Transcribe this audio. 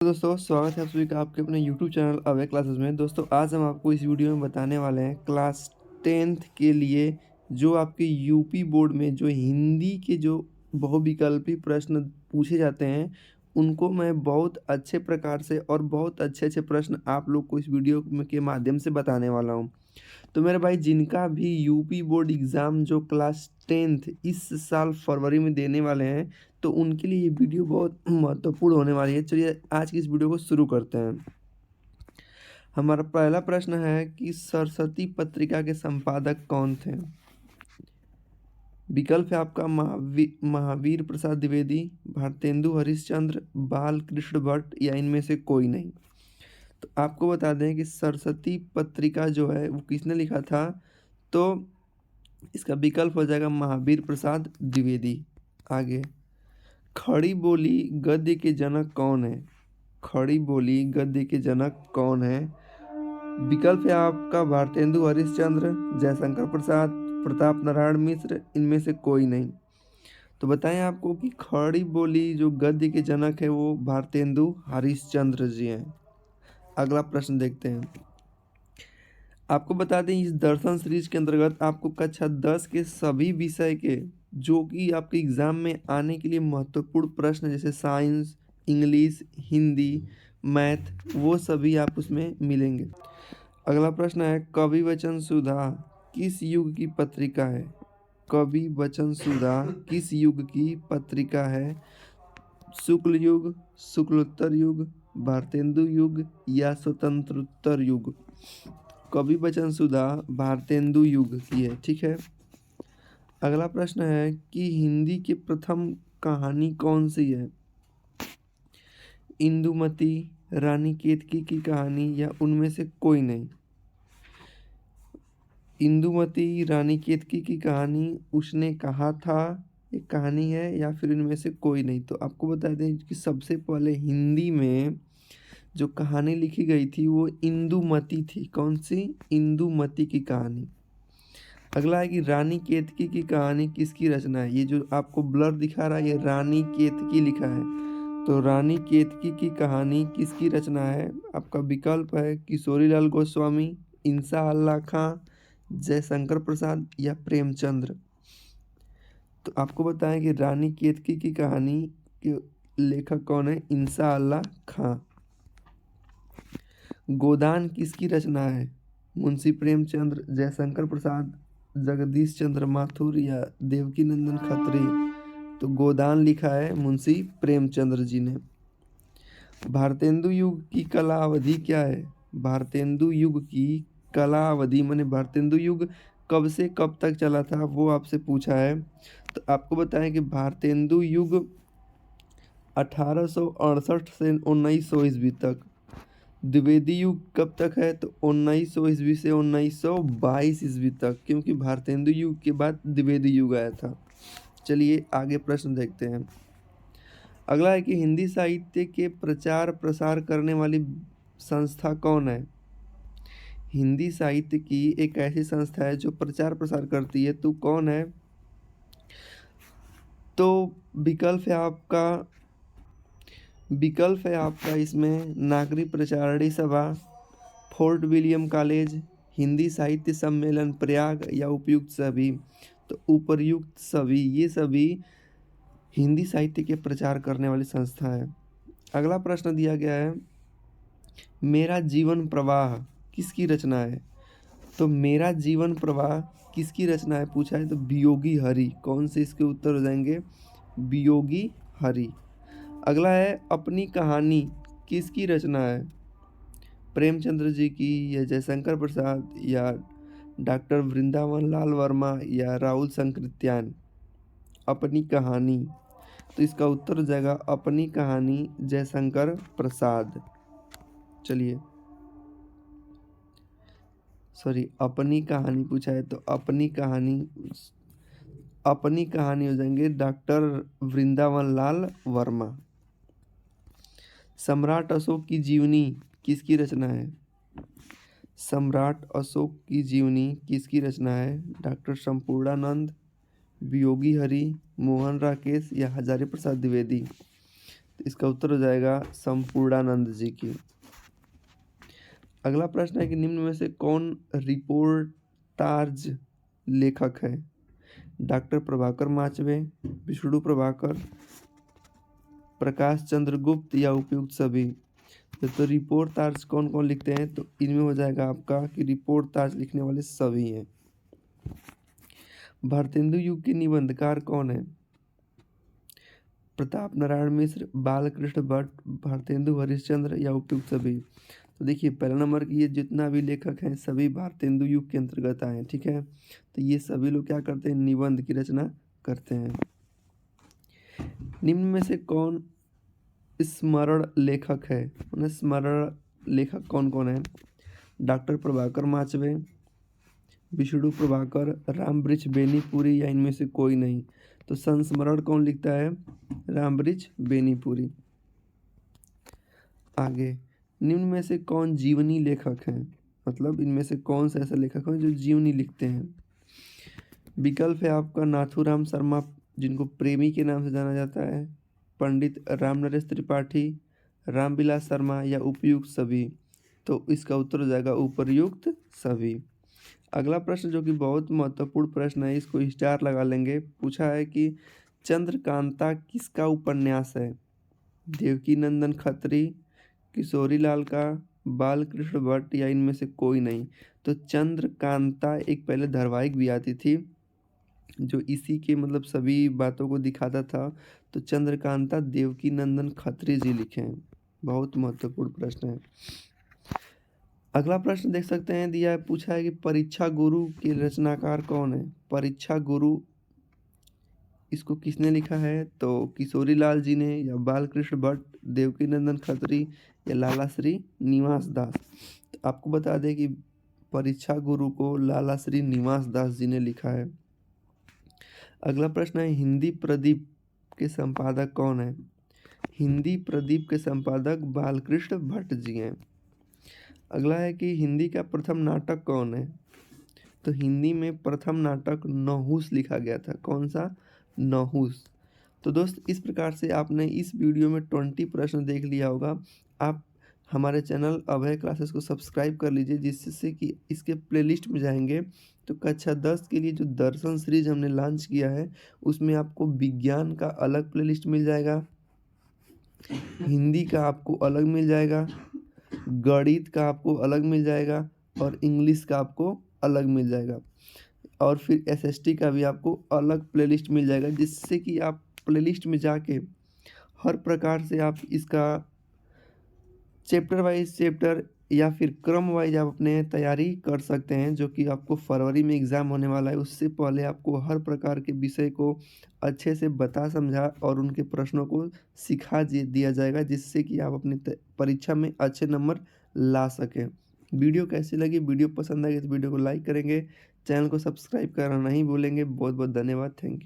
तो दोस्तों स्वागत है आप सभी का आपके अपने YouTube चैनल अवे क्लासेस में। दोस्तों आज हम आपको इस वीडियो में बताने वाले हैं क्लास 10th के लिए जो आपके यूपी बोर्ड में जो हिंदी के जो बहुविकल्पी प्रश्न पूछे जाते हैं उनको मैं बहुत अच्छे प्रकार से और बहुत अच्छे प्रश्न आप लोग को इस वीडियो के माध्यम से बताने वाला हूँ। तो मेरे भाई जिनका भी यूपी बोर्ड एग्ज़ाम जो क्लास 10th इस साल फरवरी में देने वाले हैं तो उनके लिए ये वीडियो बहुत महत्वपूर्ण होने वाली है। चलिए आज की इस वीडियो को शुरू करते हैं। हमारा पहला प्रश्न है कि सरस्वती पत्रिका के संपादक कौन थे? विकल्प है आपका महावीर प्रसाद द्विवेदी, भारतेंदु हरिश्चंद्र, बाल कृष्ण भट्ट या इनमें से कोई नहीं। तो आपको बता दें कि सरस्वती पत्रिका जो है वो किसने लिखा था, तो इसका विकल्प हो जाएगा महावीर प्रसाद द्विवेदी। आगे, खड़ी बोली गद्य के जनक कौन है? खड़ी बोली गद्य के जनक कौन है? विकल्प है आपका भारतेंदु हरिश्चंद्र, जयशंकर प्रसाद, प्रताप नारायण मिश्र, इनमें से कोई नहीं। तो बताएं आपको कि खड़ी बोली जो गद्य के जनक है वो भारतेंदु हरिश्चंद्र जी हैं। अगला प्रश्न देखते हैं। आपको बता दें इस दर्शन सीरीज के अंतर्गत आपको कक्षा 10 के सभी विषय के जो कि आपके एग्ज़ाम में आने के लिए महत्वपूर्ण प्रश्न जैसे साइंस, इंग्लिश, हिंदी, मैथ वो सभी आप उसमें मिलेंगे। अगला प्रश्न है कवि वचन सुधा किस युग की पत्रिका है? कवि वचन सुधा किस युग की पत्रिका है? शुक्ल युग, शुक्लोत्तर युग, भारतेंदु युग या स्वतंत्रोत्तर युग? कवि वचन सुधा भारतेंदु युग की है। ठीक है। अगला प्रश्न है कि हिंदी की प्रथम कहानी कौन सी है? इंदुमती, रानी केतकी की कहानी या उनमें से कोई नहीं? इंदुमती रानी केतकी की कहानी उसने कहा था एक कहानी है या फिर इनमें से कोई नहीं? तो आपको बता दें कि सबसे पहले हिंदी में जो कहानी लिखी गई थी वो इंदुमती थी। कौन सी? इंदुमती की कहानी। अगला है कि रानी केतकी की कहानी किसकी रचना है? ये जो आपको ब्लर दिखा रहा है ये रानी केतकी लिखा है। तो रानी केतकी की कहानी किसकी रचना है? आपका विकल्प है किशोरीलाल गोस्वामी, इंसा अल्लाह खां, जयशंकर प्रसाद या प्रेमचंद्र। तो आपको बताएं कि रानी केतकी की कहानी के लेखक कौन है? इंसा अल्लाह खां। गोदान किसकी रचना है? मुंशी प्रेमचंद्र, जयशंकर प्रसाद, जगदीश चंद्र माथुर या देवकी नंदन खत्री? तो गोदान लिखा है मुंशी प्रेमचंद्र जी ने। भारतेंदु युग की कला अवधि क्या है? भारतेंदु युग की कला अवधि माने भारतेंदु युग कब से कब तक चला था वो आपसे पूछा है। तो आपको बताएं कि भारतेंदु युग 1868 से 1900 ईस्वी तक। द्विवेदी युग कब तक है? तो 1900 ईस्वी से 1922 ईस्वी तक, क्योंकि भारतेंदु युग के बाद द्विवेदी युग आया था। चलिए आगे प्रश्न देखते हैं। अगला है कि हिंदी साहित्य के प्रचार प्रसार करने वाली संस्था कौन है? हिंदी साहित्य की एक ऐसी संस्था है जो प्रचार प्रसार करती है, तो कौन है? तो विकल्प है आपका इसमें नागरी प्रचारणी सभा, फोर्ट विलियम कॉलेज, हिंदी साहित्य सम्मेलन प्रयाग या उपयुक्त सभी। तो उपयुक्त सभी, ये सभी हिंदी साहित्य के प्रचार करने वाली संस्था है। अगला प्रश्न दिया गया है मेरा जीवन प्रवाह किसकी रचना है? तो मेरा जीवन प्रवाह किसकी रचना है पूछा है, तो वियोगी हरि। कौन से इसके उत्तर हो जाएंगे? वियोगी हरि। अगला है अपनी कहानी किसकी रचना है? प्रेमचंद्र जी की या जयशंकर प्रसाद या डॉक्टर वृंदावन लाल वर्मा या राहुल संकृत्यान? अपनी कहानी, तो इसका उत्तर हो जाएगा अपनी कहानी जयशंकर प्रसाद। चलिए अपनी कहानी पूछा है तो अपनी कहानी हो जाएंगे डॉक्टर वृंदावन लाल वर्मा। सम्राट अशोक की जीवनी किसकी रचना है? सम्राट अशोक की जीवनी किसकी रचना है? डॉक्टर संपूर्णानंद, वियोगी हरि, मोहन राकेश या हजारी प्रसाद द्विवेदी? तो इसका उत्तर हो जाएगा संपूर्णानंद जी की। अगला प्रश्न है कि निम्न में से कौन रिपोर्टाज लेखक है? डॉक्टर प्रभाकर माचवे, विष्णु प्रभाकर, प्रकाश चंद्र गुप्त या उपयुक्त सभी? तो रिपोर्ट ताज कौन कौन लिखते हैं? तो इनमें हो जाएगा आपका कि रिपोर्ट ताज लिखने वाले सभी हैं। भारतेंदु युग के निबंधकार कौन है? प्रताप नारायण मिश्र, बालकृष्ण भट्ट, भारतेंदु हरिश्चंद्र या उपयुक्त सभी? तो देखिए पहला नंबर की ये जितना भी लेखक हैं सभी भारतेंदु युग के अंतर्गत आए हैं, ठीक है। तो ये सभी लोग क्या करते हैं? निबंध की रचना करते हैं। निम्न में से कौन स्मरण लेखक है? उन्हें स्मरण लेखक कौन कौन है? डॉक्टर प्रभाकर माचवे, विष्णु प्रभाकर, रामवृक्ष बेनीपुरी या इनमें से कोई नहीं? तो संस्मरण कौन लिखता है? रामवृक्ष बेनीपुरी। आगे, निम्न में से कौन जीवनी लेखक हैं? मतलब इनमें से कौन सा ऐसा लेखक है जो जीवनी लिखते हैं? विकल्प है आपका नाथूराम शर्मा, जिनको प्रेमी के नाम से जाना जाता है, पंडित रामनरेश त्रिपाठी, रामविलास शर्मा या उपयुक्त सभी? तो इसका उत्तर हो जाएगा उपर्युक्त सभी। अगला प्रश्न जो कि बहुत महत्वपूर्ण प्रश्न है, इसको स्टार लगा लेंगे। पूछा है कि चंद्रकांता किसका उपन्यास है? देवकी नंदन खत्री, किशोरी लाल का, बालकृष्ण भट्ट या इनमें से कोई नहीं? तो चंद्रकांता एक पहले धारावाहिक भी आती थी जो इसी के मतलब सभी बातों को दिखाता था। तो चंद्रकांता देवकी नंदन खत्री जी लिखे हैं। बहुत महत्वपूर्ण प्रश्न है। अगला प्रश्न देख सकते हैं, दिया है, पूछा है कि परीक्षा गुरु के रचनाकार कौन है? परीक्षा गुरु इसको किसने लिखा है? तो किशोरी लाल जी ने, या बालकृष्ण भट्ट, देवकी नंदन खत्री या लाला श्री निवास दास? तो आपको बता दें कि परीक्षा गुरु को लाला श्री निवास दास जी ने लिखा है। अगला प्रश्न है, हिंदी प्रदीप के संपादक कौन है? हिंदी प्रदीप के संपादक बालकृष्ण भट्ट जी हैं। अगला है कि हिंदी का प्रथम नाटक कौन है? तो हिंदी में प्रथम नाटक नहुस लिखा गया था। कौन सा? नहुस। तो दोस्त इस प्रकार से आपने इस वीडियो में 20 प्रश्न देख लिया होगा। आप हमारे चैनल अभय क्लासेस को सब्सक्राइब कर लीजिए, जिससे कि इसके प्लेलिस्ट में जाएंगे तो कक्षा 10 के लिए जो दर्शन सीरीज हमने लॉन्च किया है उसमें आपको विज्ञान का अलग प्लेलिस्ट मिल जाएगा, हिंदी का आपको अलग मिल जाएगा, गणित का आपको अलग मिल जाएगा और इंग्लिश का आपको अलग मिल जाएगा, और फिर एसएसटी का भी आपको अलग प्लेलिस्ट मिल जाएगा, जिससे कि आप प्लेलिस्ट में जाके हर प्रकार से आप इसका चैप्टर वाइज चैप्टर या फिर क्रम वाइज आप अपने तैयारी कर सकते हैं। जो कि आपको फरवरी में एग्ज़ाम होने वाला है, उससे पहले आपको हर प्रकार के विषय को अच्छे से बता समझा और उनके प्रश्नों को सिखा दिया जाएगा, जिससे कि आप अपनी परीक्षा में अच्छे नंबर ला सकें। वीडियो कैसी लगी? वीडियो पसंद आएगी तो वीडियो को लाइक करेंगे, चैनल को सब्सक्राइब करना नहीं भूलेंगे। बहुत बहुत धन्यवाद। Thank you.